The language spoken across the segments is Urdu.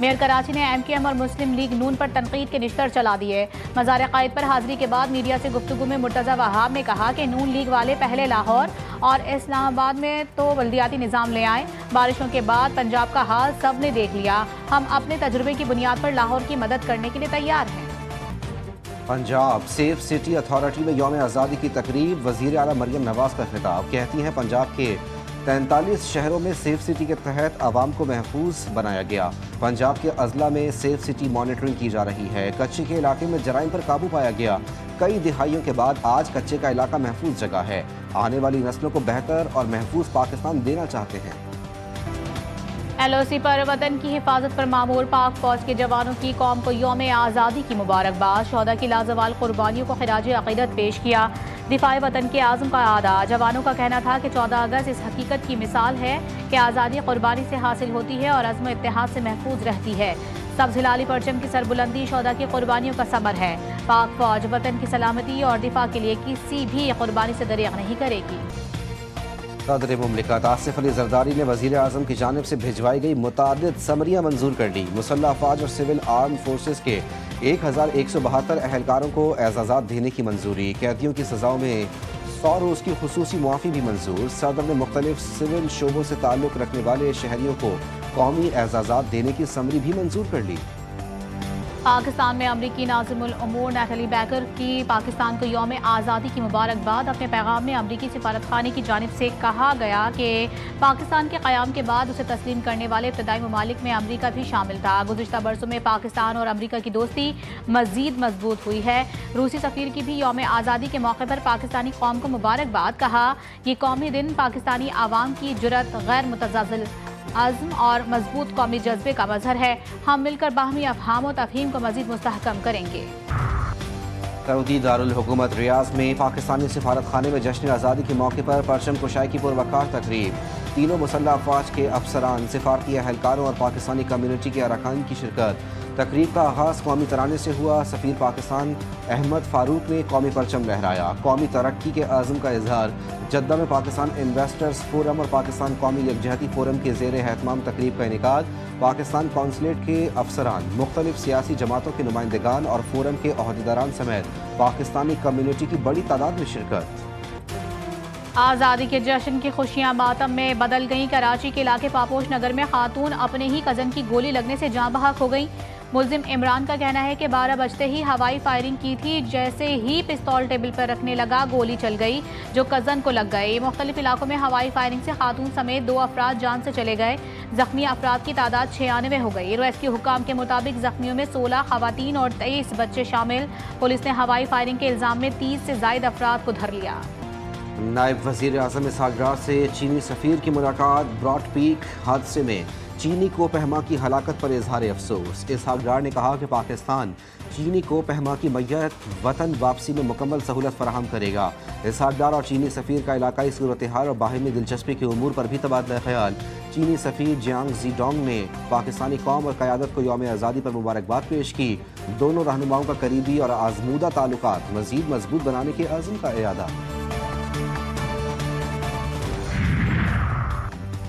میئر کراچی نے MKM اور مسلم لیگ نون پر تنقید کے نشتر چلا دیے۔ مزار قائد پر حاضری کے بعد میڈیا سے گفتگو میں مرتضی وہاب نے کہا کہ نون لیگ والے پہلے لاہور اور اسلام آباد میں تو بلدیاتی نظام لے آئے، بارشوں کے بعد پنجاب کا حال سب نے دیکھ لیا، ہم اپنے تجربے کی بنیاد پر لاہور کی مدد کرنے کے لیے تیار ہیں۔ پنجاب سیف سٹی اتھارٹی میں یوم آزادی کی تقریب، وزیر اعلیٰ مریم نواز کا خطاب۔ کہتی ہیں پنجاب کے 43 شہروں میں سیف سٹی کے تحت عوام کو محفوظ بنایا گیا۔ پنجاب کے اضلاع میں سیف سٹی مانیٹرنگ کی جا رہی ہے۔ کچے کے علاقے میں جرائم پر قابو پایا گیا۔ کئی دہائیوں کے بعد آج کچے کا علاقہ محفوظ جگہ ہے۔ آنے والی نسلوں کو بہتر اور محفوظ پاکستان دینا چاہتے ہیں۔ LOC پر وطن کی حفاظت پر معمور پاک فوج کے جوانوں کی قوم کو یوم آزادی کی مبارکباد۔ شہداء کی لازوال قربانیوں کو خراج عقیدت پیش کیا۔ دفاع وطن کے عزم کا اعادہ۔ جوانوں کا کہنا تھا کہ 14 اگست اس حقیقت کی مثال ہے کہ آزادی قربانی سے حاصل ہوتی ہے اور عزم و اتحاد سے محفوظ رہتی ہے۔ سبز ہلالی پرچم کی سربلندی شہداء کی قربانیوں کا ثمر ہے۔ پاک فوج وطن کی سلامتی اور دفاع کے لیے کسی بھی قربانی سے دریغ نہیں کرے گی۔ صدر مملکت آصف علی زرداری نے وزیر اعظم کی جانب سے بھجوائی گئی متعدد سمریاں منظور کر لی۔ مسلح افواج اور سول آرم فورسز کے 1172 اہلکاروں کو اعزازات دینے کی منظوری۔ قیدیوں کی سزاؤں میں 100 روز کی خصوصی معافی بھی منظور۔ صدر نے مختلف سول شعبوں سے تعلق رکھنے والے شہریوں کو قومی اعزازات دینے کی سمری بھی منظور کر لی۔ پاکستان میں امریکی ناظم الامور نیتھلی بیکر کی پاکستان کو یوم آزادی کی مبارکباد۔ اپنے پیغام میں امریکی سفارت خانے کی جانب سے کہا گیا کہ پاکستان کے قیام کے بعد اسے تسلیم کرنے والے ابتدائی ممالک میں امریکہ بھی شامل تھا۔ گزشتہ برسوں میں پاکستان اور امریکہ کی دوستی مزید مضبوط ہوئی ہے۔ روسی سفیر کی بھی یوم آزادی کے موقع پر پاکستانی قوم کو مبارکباد۔ کہا یہ قومی دن پاکستانی عوام کی جرأت، غیر متزلزل عزم اور مضبوط قومی جذبے کا مظہر ہے۔ ہم مل کر باہمی افہام و تفہیم کو مزید مستحکم کریں گے۔ سعودی دارالحکومت ریاض میں پاکستانی سفارت خانے میں جشن آزادی کے موقع پر پرچم کشائی کی پروقار تقریب۔ تینوں مسلح افواج کے افسران، سفارتی اہلکاروں اور پاکستانی کمیونٹی کے اراکین کی شرکت۔ تقریب کا آغاز قومی ترانے سے ہوا۔ سفیر پاکستان احمد فاروق نے قومی پرچم لہرایا۔ قومی ترقی کے عزم کا اظہار۔ جدہ میں پاکستان انویسٹرز فورم اور پاکستان قومی یکجہتی فورم کے زیر اہتمام تقریب کا انعقاد۔ پاکستان قونصلیٹ کے افسران، مختلف سیاسی جماعتوں کے نمائندگان اور فورم کے عہدیداران سمیت پاکستانی کمیونٹی کی بڑی تعداد میں شرکت۔ آزادی کے جشن کی خوشیاں ماتم میں بدل گئیں۔ کراچی کے علاقے پاپوش نگر میں خاتون اپنے ہی کزن کی گولی لگنے سے جاں بحق ہو گئی۔ ملزم عمران کا کہنا ہے کہ 12 بجتے ہی ہوائی فائرنگ کی تھی، جیسے ہی پستول ٹیبل پر رکھنے لگا گولی چل گئی جو کزن کو لگ گئی۔ مختلف علاقوں میں ہوائی فائرنگ سے خاتون سمیت 2 افراد جان سے چلے گئے۔ زخمی افراد کی تعداد 96 ہو گئی۔ ریسکیو حکام کے مطابق زخمیوں میں 16 خواتین اور 23 بچے شامل۔ پولیس نے ہوائی فائرنگ کے الزام میں 30 سے زائد افراد کو دھر لیا۔ نائب وزیر اعظم اسحاق ڈار سے چینی سفیر کی ملاقات۔ براڈ پیک حادثے میں چینی کو پہما کی ہلاکت پر اظہار افسوس۔ اسحاق ڈار نے کہا کہ پاکستان چینی کو پہما کی میت وطن واپسی میں مکمل سہولت فراہم کرے گا۔ اسحاق ڈار اور چینی سفیر کا علاقائی صورتحال اور باہمی دلچسپی کے امور پر بھی تبادلہ خیال۔ چینی سفیر جیانگ زی ڈونگ نے پاکستانی قوم اور قیادت کو یوم آزادی پر مبارکباد پیش کی۔ دونوں رہنماؤں کا قریبی اور آزمودہ تعلقات مزید مضبوط بنانے کے عزم کا اعادہ۔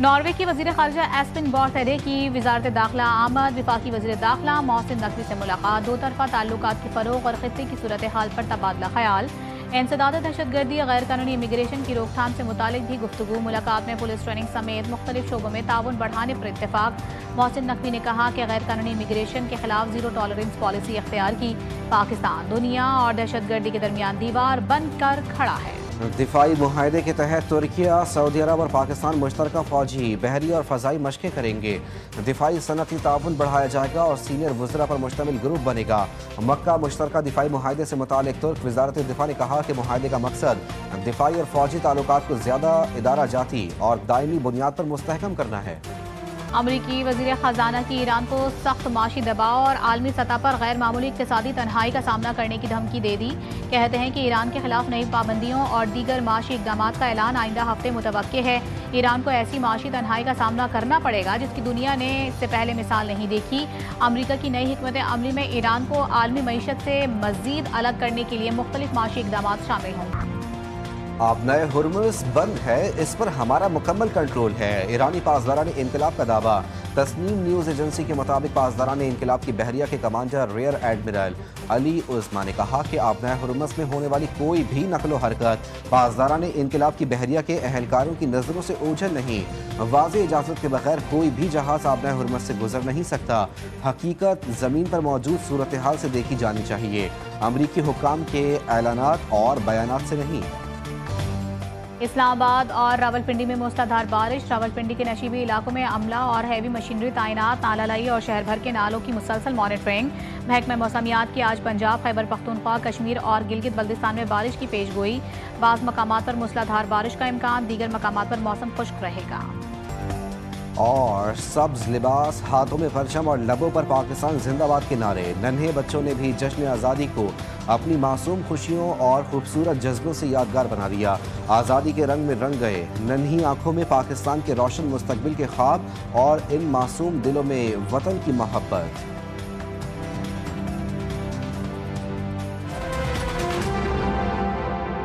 ناروے کی وزیر خارجہ ایسپن بارتھیلے کی وزارت داخلہ آمد۔ وفاقی وزیر داخلہ محسن نقوی سے ملاقات۔ دو طرفہ تعلقات کے فروغ اور خطے کی صورتحال پر تبادلہ خیال۔ انسداد دہشت گردی، غیر قانونی امیگریشن کی روک تھام سے متعلق بھی گفتگو۔ ملاقات میں پولیس ٹریننگ سمیت مختلف شعبوں میں تعاون بڑھانے پر اتفاق۔ محسن نقوی نے کہا کہ غیر قانونی امیگریشن کے خلاف زیرو ٹالرنس پالیسی اختیار کی۔ پاکستان دنیا اور دہشت گردی کے درمیان دیوار بن کر کھڑا ہے۔ دفاعی معاہدے کے تحت ترکیہ، سعودی عرب اور پاکستان مشترکہ فوجی، بحری اور فضائی مشقیں کریں گے۔ دفاعی صنعتی تعاون بڑھایا جائے گا اور سینئر وزراء پر مشتمل گروپ بنے گا۔ مکہ مشترکہ دفاعی معاہدے سے متعلق ترک وزارت دفاع نے کہا کہ معاہدے کا مقصد دفاعی اور فوجی تعلقات کو زیادہ ادارہ جاتی اور دائمی بنیاد پر مستحکم کرنا ہے۔ امریکی وزیر خزانہ کی ایران کو سخت معاشی دباؤ اور عالمی سطح پر غیر معمولی اقتصادی تنہائی کا سامنا کرنے کی دھمکی دے دی۔ کہتے ہیں کہ ایران کے خلاف نئی پابندیوں اور دیگر معاشی اقدامات کا اعلان آئندہ ہفتے متوقع ہے۔ ایران کو ایسی معاشی تنہائی کا سامنا کرنا پڑے گا جس کی دنیا نے اس سے پہلے مثال نہیں دیکھی۔ امریکہ کی نئی حکمت عملی میں ایران کو عالمی معیشت سے مزید الگ کرنے کے لیے مختلف معاشی اقدامات شامل ہوں گے۔ آبنائے ہرمز بند ہے، اس پر ہمارا مکمل کنٹرول ہے۔ ایرانی پاسداران انقلاب کا دعویٰ۔ تسنیم نیوز ایجنسی کے مطابق پاسداران انقلاب کی بحریہ کے کمانڈر ریئر ایڈمرل علی عظمی نے کہا کہ آبنائے ہرمز میں ہونے والی کوئی بھی نقل و حرکت پاسداران انقلاب کی بحریہ کے اہلکاروں کی نظروں سے اوجھل نہیں۔ واضح اجازت کے بغیر کوئی بھی جہاز آبنائے ہرمز سے گزر نہیں سکتا۔ حقیقت زمین پر موجود صورتحال سے دیکھی جانی چاہیے، امریکی حکام کے اعلانات اور بیانات سے نہیں۔ اسلام آباد اور راولپنڈی میں موسلادھار بارش، راولپنڈی کے نشیبی علاقوں میں عملہ اور ہیوی مشینری تعینات، نالہ لائی اور شہر بھر کے نالوں کی مسلسل مانیٹرنگ۔ محکمہ موسمیات کی آج پنجاب، خیبر پختونخوا، کشمیر اور گلگت بلتستان میں بارش کی پیش گوئی۔ بعض مقامات پر موسلادھار بارش کا امکان، دیگر مقامات پر موسم خشک رہے گا۔ اور سبز لباس، ہاتھوں میں پرچم اور لبوں پر پاکستان زندہ باد کے نعرے، ننھے بچوں نے بھی جشن آزادی کو اپنی معصوم خوشیوں اور خوبصورت جذبوں سے یادگار بنا دیا۔ آزادی کے رنگ میں رنگ گئے، ننھی آنکھوں میں پاکستان کے روشن مستقبل کے خواب اور ان معصوم دلوں میں وطن کی محبت۔